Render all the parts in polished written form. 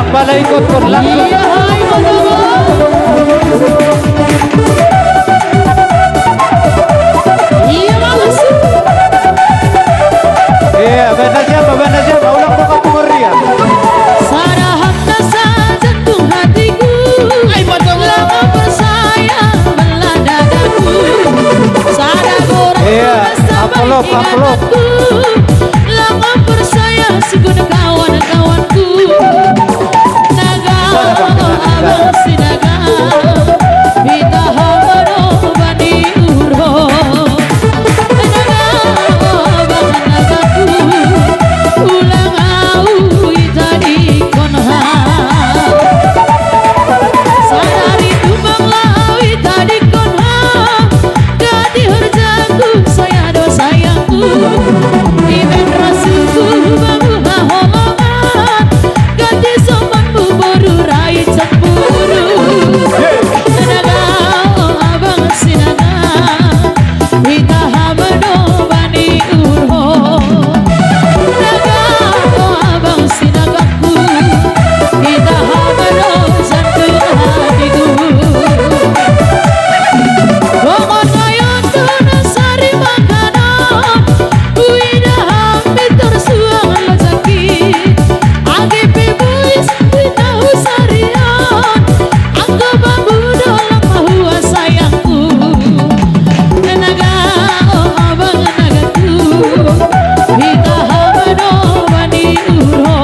Ang balay ko por lang. Iya hai motomo. Iya bagus. Iya, benar aja, ulang tuh kamu Maria. Sarahap na sa jantung hatiku. Ay motomo. Lama bersayang belah dadaku. Saragora Iya, upload. Lama bersayang siguna kawan-kawanku. Naga abang si naga Bita hamano bani urho. Naga abang nagaku ulang au itadi konha. Sadari tumbang lau itadi konha. Gadi hurjaku saya do sayangku. Iben rasuku bangu hahomongan. Gadi somanmu boru rai cemburu. Naga abang sinaga Wita hamano bani urho. Naga abang sinagaku Wita hamano jantung hatiku. Gongon ngayon doon sari makanan. Uida hambitor suang lezaki. Agi pibuis wita husarian. Anggo bambu dolang mahua sayangku. Naga abang nagaku Wita hamano bani urho.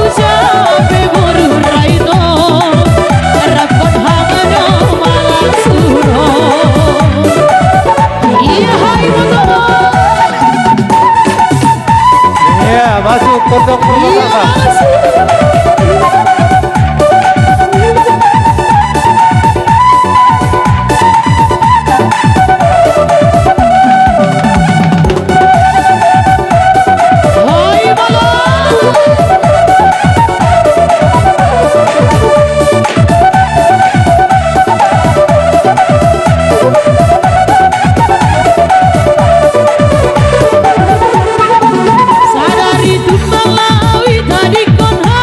Ujabe boru raino Rapon hamano malang suro. Iya hai motomo. Iya, masuk pondok Iya pertama. bagus. Hai malam. Sadari tumbang lawi tadi konha.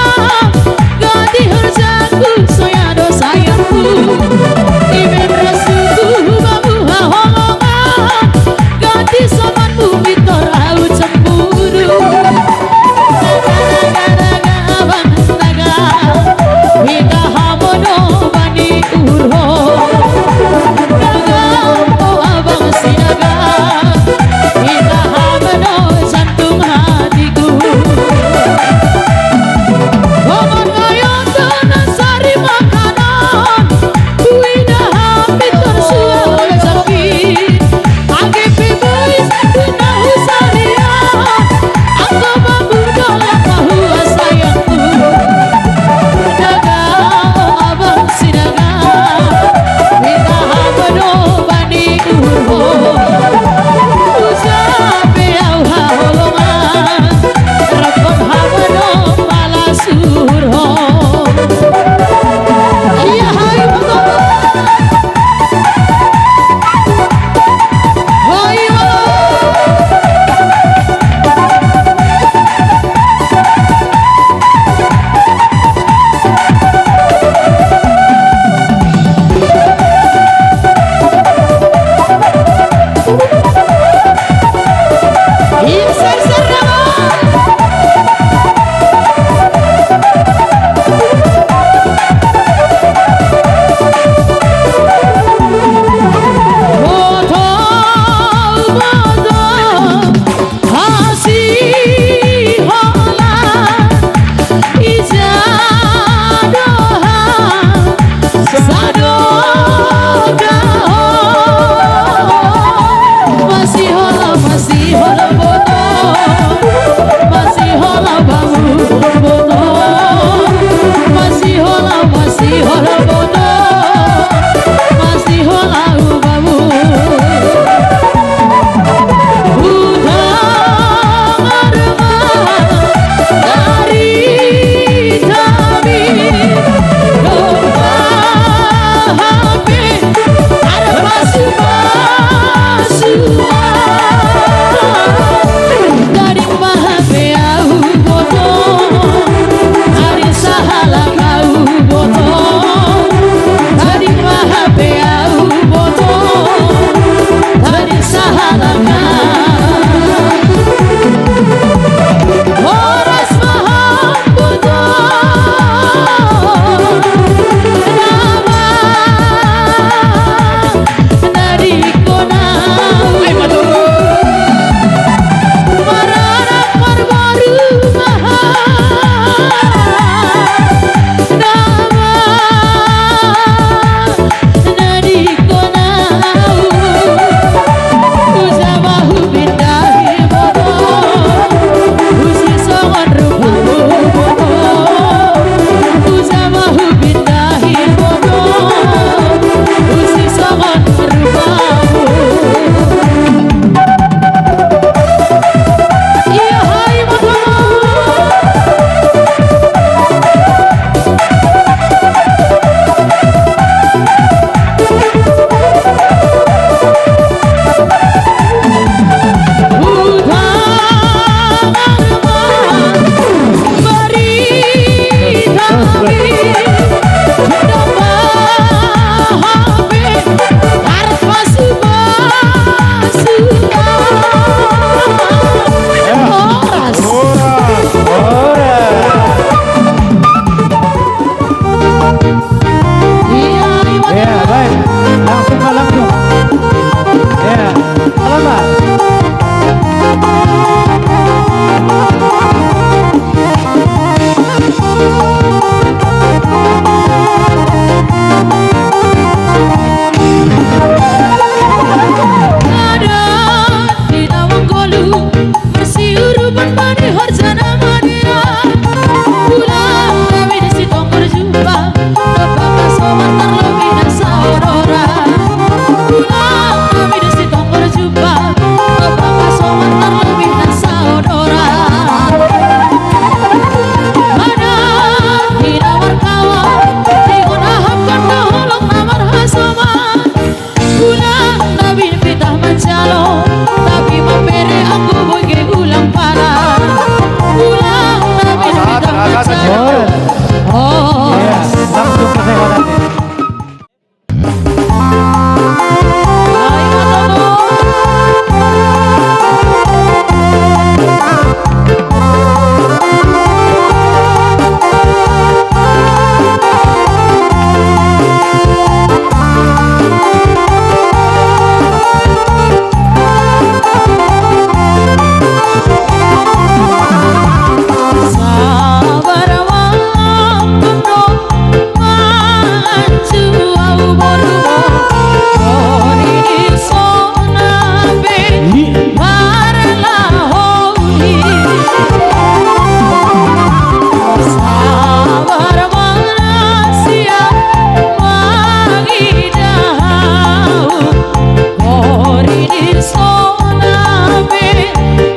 siurupan mani harjana mania pulang kami di situ berjumpa bapak sobat terlebih dan saudara pulang kami di situ berjumpa bapak sobat terlebih dan saudara mana dinamar kawan diunahapkan tolong namar hasama pulang nabi pitah mencalo tapi mempere aku bagi ulang para pulang nabi pitah mencalo oh Iya, langsung ke sekolah. hai matomo sabar waktu mancu au borubo ori sona be marla holi sabar manusia magidau ori sona be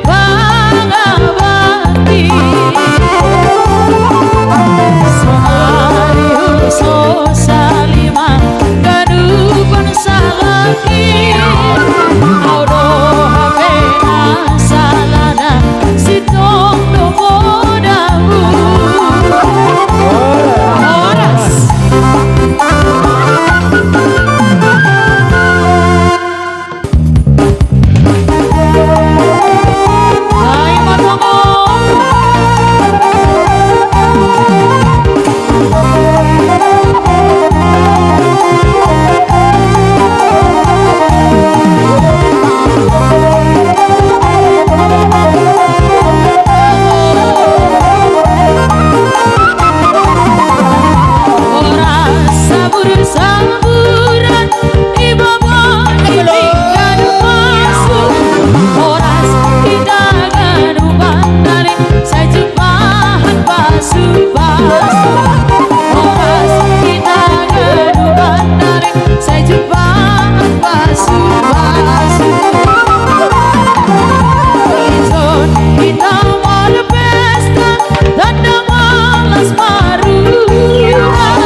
bangabati so salima kadupan salaki audo habena salada sitong domodahu horas hai matomo saburan ibawa ikan masuk oras hidangan ubandari saya jumpahan basu-basu oras hidangan ubandari saya jumpahan basu-basu izon kita mau pesta dandang malas maruan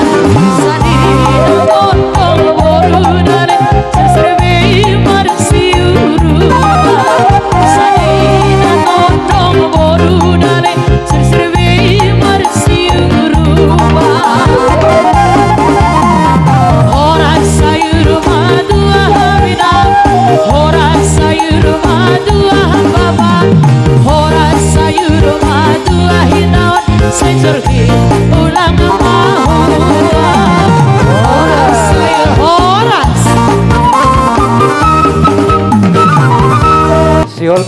sadina potong borudare serserbe marsiuruba sadina potong borudare serserbe marsiuruba ora sayur madu habida ora sayur madu baba ora sayur madu hinawan sejergi ulang mau horas sayur horas Siol